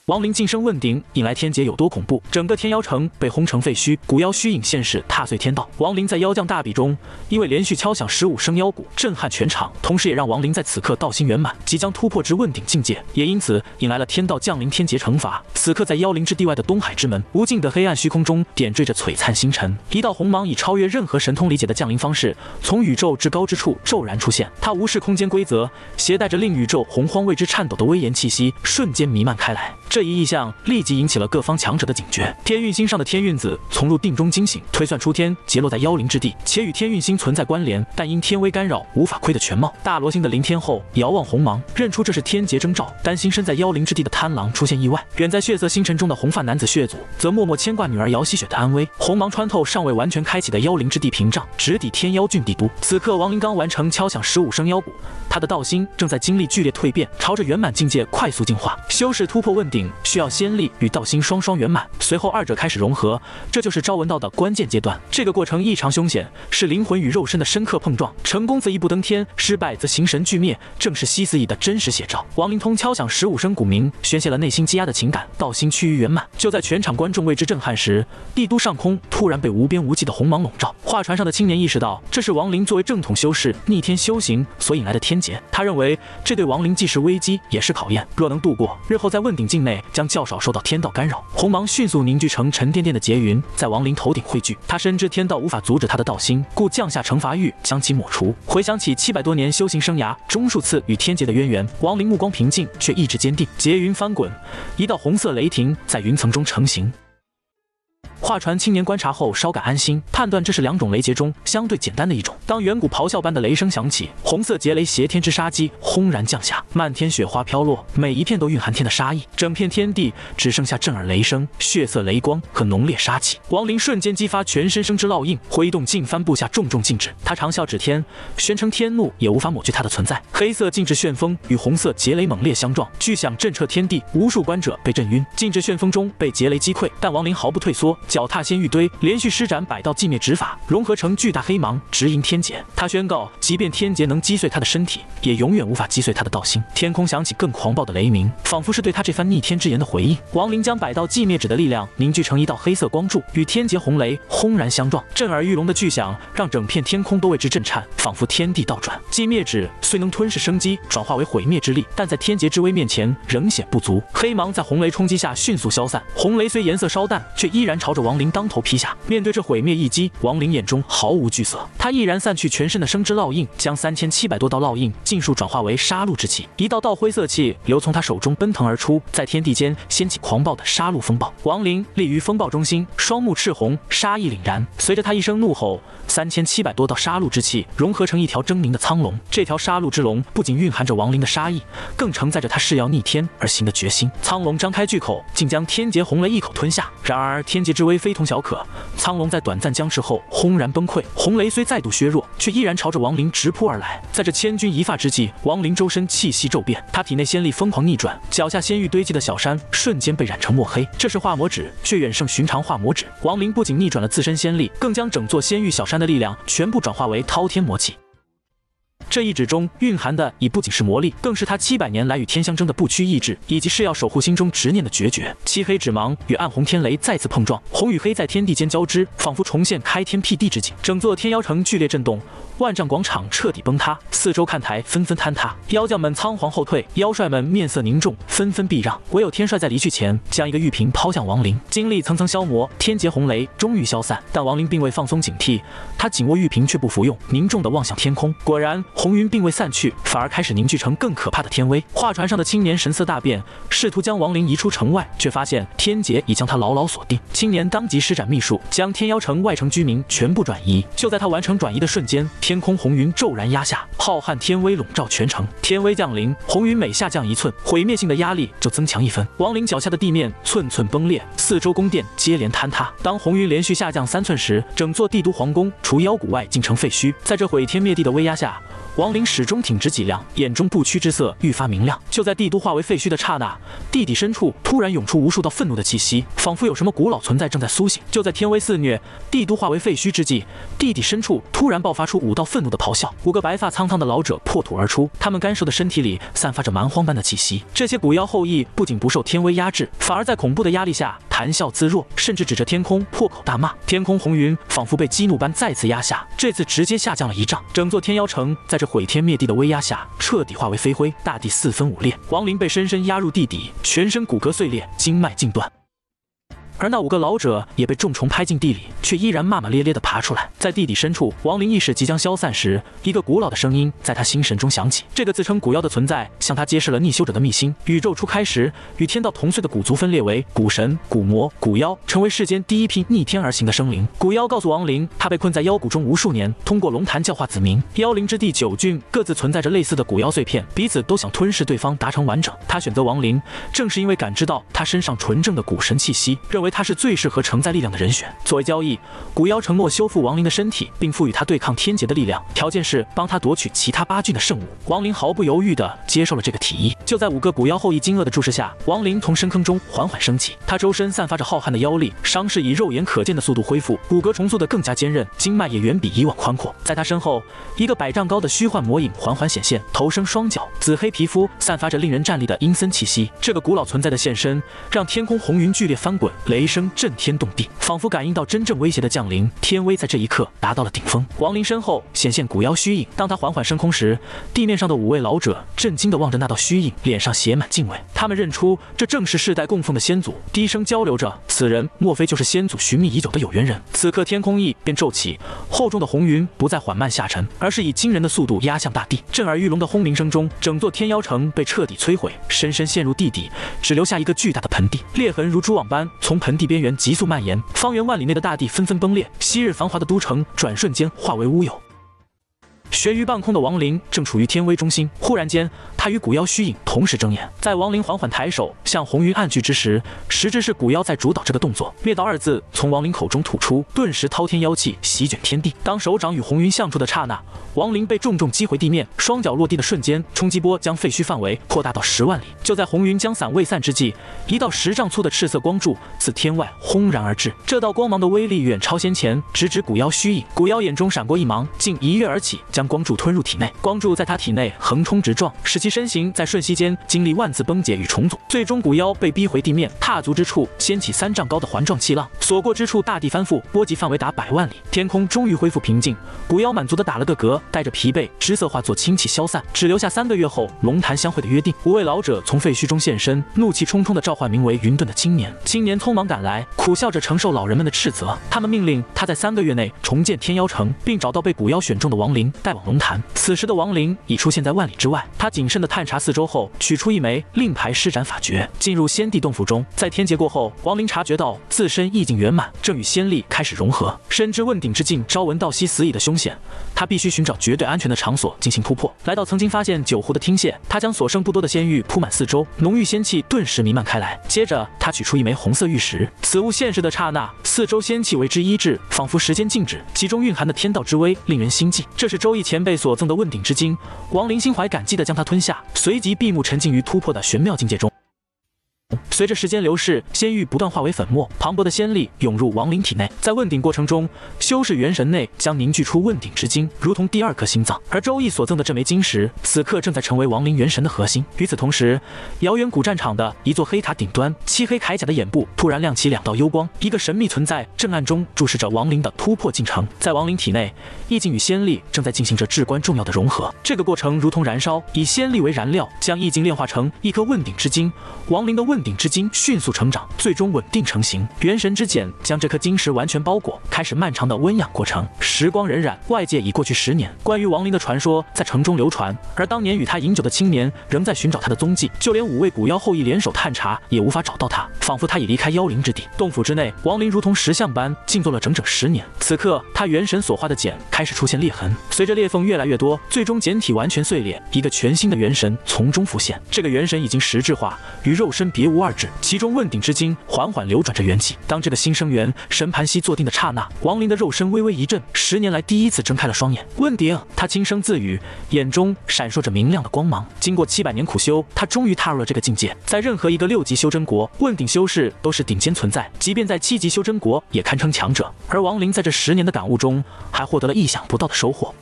亡靈晉升問鼎，引來天劫有多恐怖？整個天妖城被轟成廢墟，古妖虛影現世，踏碎天道。亡靈在妖將大比中，因為連續敲響15聲妖鼓，震撼全場，同時也讓亡靈在此刻道心圓滿，即將突破至問鼎境界，也因此引來了天道降臨，天劫懲罰。此刻在妖靈之地外的東海之門，無盡的黑暗虛空中點綴着璀璨星辰，一道紅芒以超越任何神通理解的降臨方式，從宇宙至高之處驟然出現。它無視空間規則，攜帶着令宇宙洪荒為之顫抖的威嚴氣息，瞬間彌漫開來。這一異象立即引起了各方強者的警覺。天運星上的天運子從入定中驚醒，推算出天劫落在妖靈之地，且與天運星存在關聯，但因天威干擾，無法窺得全貌。大羅星的靈天後遙望紅芒，認出這是天劫徵兆，擔心身在妖靈之地的貪狼出現意外。遠在血色星辰中的紅髮男子血祖，則默默牽掛女兒姚希雪的安危。紅芒穿透尚未完全開啟的妖靈之地屏障，直抵天妖郡帝都。此刻亡靈剛完成敲響15聲妖鼓，他的道心正在經歷劇烈蛻變，朝着圓滿境界快速進化。修士突破問鼎需要仙力與道心雙双圓滿，隨後二者開始融合，這就是招文道的關鍵階段。這個過程異常凶險，是靈魂與肉身的深刻碰撞，成功則一步登天，失敗則形神俱滅，正是西斯乙的真實寫照。亡靈通敲響15聲鼓鳴，宣泄了內心積壓的情感，道心趨於圓滿。就在全場觀眾為之震撼時，帝都上空突然被無邊無際的紅芒籠罩。畫船上的青年意識到，這是亡靈作為正統修士逆天修行所引來的天劫。他認為這對亡靈既是危機也是考驗，若能度過，日後在問鼎境內將較少受到天道干擾。紅芒迅速凝聚成沉甸甸的劫雲，在亡靈頭頂匯聚。他深知天道無法阻止他的道心，故降下懲罰獄，將其抹除。回想起700多年修行生涯，中數次與天劫的淵源，亡靈目光平靜，卻意志堅定。劫雲翻滾，一道紅色雷霆在雲層中成型。畫船青年觀察後稍感安心，判斷這是2種雷劫中相對簡單的一種。當遠古咆哮般的雷聲響起，紅色劫雷挾天之殺機轟然降下，漫天雪花飄落，每一片都蘊含天的殺意。整片天地只剩下震耳雷聲、血色雷光和濃烈殺氣。亡靈瞬間激發全身生之烙印，揮動勁帆布下重重禁制。他長嘯指天，宣稱天怒也無法抹去他的存在。黑色禁制旋風與紅色劫雷猛烈相撞，巨響震徹天地，無數觀者被震暈。禁制旋風中被劫雷擊潰，但亡靈毫不退縮，腳踏仙玉堆，連續施展100道寂滅指法，融合成巨大黑芒，直迎天劫。他宣告，即便天劫能擊碎他的身體，也永遠無法擊碎他的道心。天空響起更狂暴的雷鳴，仿佛是對他這番逆天之言的回應。亡靈將100道寂滅指的力量凝聚成一道黑色光柱，與天劫紅雷轟然相撞，震耳欲聾的巨響讓整片天空都為之震顫，仿佛天地倒轉。寂滅指雖能吞噬生機，轉化為毀滅之力，但在天劫之威面前仍顯不足。黑芒在紅雷衝擊下迅速消散，紅雷雖顏色稍淡，卻依然朝着亡靈當頭劈下。面對這毀滅一擊，亡靈眼中毫無懼色，他毅然散去全身的生之烙印，將3700多道烙印盡數轉化為殺戮之氣。一道道灰色氣流從他手中奔騰而出，在天地間掀起狂暴的殺戮風暴。亡靈立於風暴中心，雙目赤紅，殺意凜然。隨着他一聲怒吼，3700多道殺戮之氣融合成一條猙獰的蒼龍。這條殺戮之龍不僅蘊含着亡靈的殺意，更承載着他誓要逆天而行的決心。蒼龍張開巨口，竟將天劫紅雷一口吞下。然而天劫之威非同小可，蒼龍在短暫僵持後轟然崩潰，紅雷雖再度削弱，卻依然朝着亡靈直撲而來。在這千鈞一髮之際，亡靈周身氣息驟變，他體內仙力瘋狂逆轉，腳下仙玉堆積的小山瞬間被染成墨黑。這是化魔指，卻遠勝尋常化魔指。亡靈不僅逆轉了自身仙力，更將整座仙玉小山的力量全部轉化為滔天魔氣。這一指中蘊含的已不僅是魔力，更是他700年來與天相爭的不屈意志，以及誓要守護心中執念的決絕。漆黑指芒與暗紅天雷再次碰撞，紅與黑在天地間交織，仿佛重現開天闢地之景。整座天妖城劇烈震動，萬丈廣場徹底崩塌，四周看台紛紛坍塌，妖將們倉皇後退，妖帥們面色凝重，紛紛避讓。唯有天帥在離去前，將一個玉瓶拋向亡靈。經歷層層消磨，天劫紅雷終於消散，但亡靈並未放鬆警惕，他緊握玉瓶卻不服用，凝重地望向天空。果然，紅雲並未散去，反而開始凝聚成更可怕的天威。畫船上的青年神色大變，試圖將亡靈移出城外，卻發現天劫已將他牢牢鎖定。青年當即施展秘術，將天妖城外城居民全部轉移。就在他完成轉移的瞬間，天空紅雲驟然壓下，浩瀚天威籠罩全城。天威降臨，紅雲每下降1寸，毀滅性的壓力就增強1分。亡靈腳下的地面寸寸崩裂，四周宮殿接連坍塌。當紅雲連續下降3寸時，整座帝都皇宮除妖谷外竟成廢墟。在這毀天滅地的威壓下，亡靈始終挺直脊梁，眼中不屈之色愈发明亮。就在帝都化为废墟的刹那，地底深处突然涌出无数道愤怒的气息，仿佛有什麼古老存在正在甦醒。就在天威肆虐，帝都化為廢墟之際，地底深處突然爆發出5道憤怒的咆哮。5個白髮蒼蒼的老者破土而出，他們乾瘦的身體裡散發着蠻荒般的氣息。這些古妖後裔不僅不受天威壓制，反而在恐怖的壓力下談笑自若，甚至指着天空破口大罵。天空紅雲仿佛被激怒般再次壓下，這次直接下降了1丈。整座天妖城在這毀天滅地的威壓下徹底化為飛灰，大地4分5裂，亡靈被深深壓入地底，全身骨骼碎裂，經脈盡斷。而那5個老者也被重重拍進地裡，卻依然罵罵咧咧地爬出來。在地底深處，亡靈意識即將消散時，一個古老的聲音在他心神中響起。這個自稱古妖的存在向他揭示了逆修者的秘辛：宇宙初開時，與天道同歲的古族分裂為古神、古魔、古妖，成為世間第一批逆天而行的生靈。古妖告訴亡靈，他被困在妖谷中無數年，通過龍潭教化子民。妖靈之地9郡各自存在着類似的古妖碎片，彼此都想吞噬對方，達成完整。他選擇亡靈，正是因為感知到他身上純正的古神氣息，認為他是最適合承載力量的人選。作為交易，古妖承諾修復亡靈的身體，並賦予他對抗天劫的力量，條件是幫他奪取其他8郡的聖物。亡靈毫不猶豫地接受了這個提議。就在5個古妖後裔驚愕的注視下，亡靈從深坑中緩緩升起，他周身散發着浩瀚的妖力，傷勢以肉眼可見的速度恢復，骨骼重塑得更加堅韌，經脈也遠比以往寬闊。在他身後，一個100丈高的虛幻魔影緩緩顯現，頭生雙角，紫黑皮膚，散發着令人戰慄的陰森氣息。這個古老存在的現身，讓天空紅雲劇烈翻滾，雷聲震天動地，仿佛感應到真正威脅的降臨。天威在這一刻達到了頂峰。亡靈身後顯現古妖虛影，當他緩緩升空時，地面上的5位老者震驚地望着那道虛影，臉上寫滿敬畏。他們認出這正是世代供奉的先祖，低聲交流着，此人莫非就是先祖尋覓已久的有緣人？此刻天空翼便驟起，厚重的紅雲不再緩慢下沉，而是以驚人的速度壓向大地。震耳欲聾的轟鳴聲中，整座天妖城被徹底摧毀，深深陷入地底，只留下一個巨大的盆地，裂痕如蛛網般從盆地邊緣急速蔓延，方圓萬里內的大地紛紛崩裂，昔日繁華的都城轉瞬間化為烏有。懸於半空的亡靈正處於天威中心，忽然間，他與古妖虛影同時睜眼。在亡靈緩緩抬手向紅雲暗去之時，實質是古妖在主導這個動作。滅道2字從亡靈口中吐出，頓時滔天妖氣席捲天地。當手掌與紅雲相觸的剎那，亡靈被重重擊回地面，雙腳落地的瞬間，衝擊波將廢墟範圍擴大到10萬里。就在紅雲將散未散之際，一道10丈粗的赤色光柱自天外轟然而至。這道光芒的威力遠超先前，直指古妖虛影。古妖眼中閃過一芒，竟一躍而起，將光柱吞入體內。光柱在他體內橫衝直撞，使其身形在瞬息間經歷萬次崩解與重組。最終，古妖被逼回地面，踏足之處掀起3丈高的環狀氣浪，所過之處大地翻覆，波及範圍達100萬里。天空終於恢復平靜，古妖滿足地打了個嗝，帶着疲憊，脂色化作氫氣消散，只留下3個月後龍潭相會的約定。5位老者從廢墟中現身，怒氣冲冲地召喚名為雲頓的青年。青年匆忙趕來，苦笑着承受老人們的斥責。他們命令他在3個月內重建天妖城，並找到被古妖選中的亡靈，帶往龍潭。此時的亡靈已出現在萬里之外。他謹慎地探查4周後，取出一枚令牌施展法訣，進入仙帝洞府中。在天劫過後，亡靈察覺到自身意境圓滿，正與仙力開始融合。深知問鼎之境朝聞道夕死矣的凶險，他必須尋找絕對安全的場所進行突破。來到曾經發現酒壺的廳榭，他將所剩不多的仙玉鋪滿4周，濃郁仙氣頓時彌漫開來。接着，他取出一枚紅色玉石，此物現世的剎那，4周仙氣為之醫治，仿佛時間靜止，其中蘊含的天道之威令人心悸。這是周易前輩所贈的問鼎之精，亡靈心懷感激地將它吞下，隨即閉目沉浸於突破的玄妙境界中。隨着時間流逝，仙玉不斷化為粉末，磅礴的仙力湧入亡靈體內。在問鼎過程中，修士元神內將凝聚出問鼎之精，如同第2顆心臟。而周易所贈的這枚晶石，此刻正在成為亡靈元神的核心。與此同時，遙遠古戰場的一座黑塔頂端，漆黑鎧甲的眼部突然亮起2道幽光，一個神秘存在正暗中注視着亡靈的突破進程。在亡靈體內，意境與仙力正在進行着至關重要的融合。這個過程如同燃燒，以仙力為燃料，將意境煉化成一顆問鼎之精。亡靈的問鼎之精迅速成長，最終穩定成型。元神之鹼將這顆晶石完全包裹，開始漫長的溫養過程。時光荏苒，外界已過去10年。關於亡靈的傳說在城中流傳，而當年與他飲酒的青年仍在尋找他的蹤跡，就連5位古妖後裔聯手探查，也無法找到他，仿佛他已離開妖靈之地。洞府之內，亡靈如同石像般靜坐了整整10年。此刻，他元神所化的鹼開始出現裂痕，隨着裂縫越來越多，最終鹼體完全碎裂，一個全新的元神從中浮現。這個元神已經實質化，與肉身別別無二致，其中問鼎之精緩緩流轉着元氣。當這個新生源神盤膝坐定的剎那，王林的肉身微微一震，10年來第一次睜開了雙眼。問鼎，他輕聲自語，眼中閃爍着明亮的光芒。經過700年苦修，他終於踏入了這個境界。在任何一個6級修真國，問鼎修士都是頂尖存在，即便在7級修真國也堪稱強者。而王林在這10年的感悟中，還獲得了意想不到的收穫。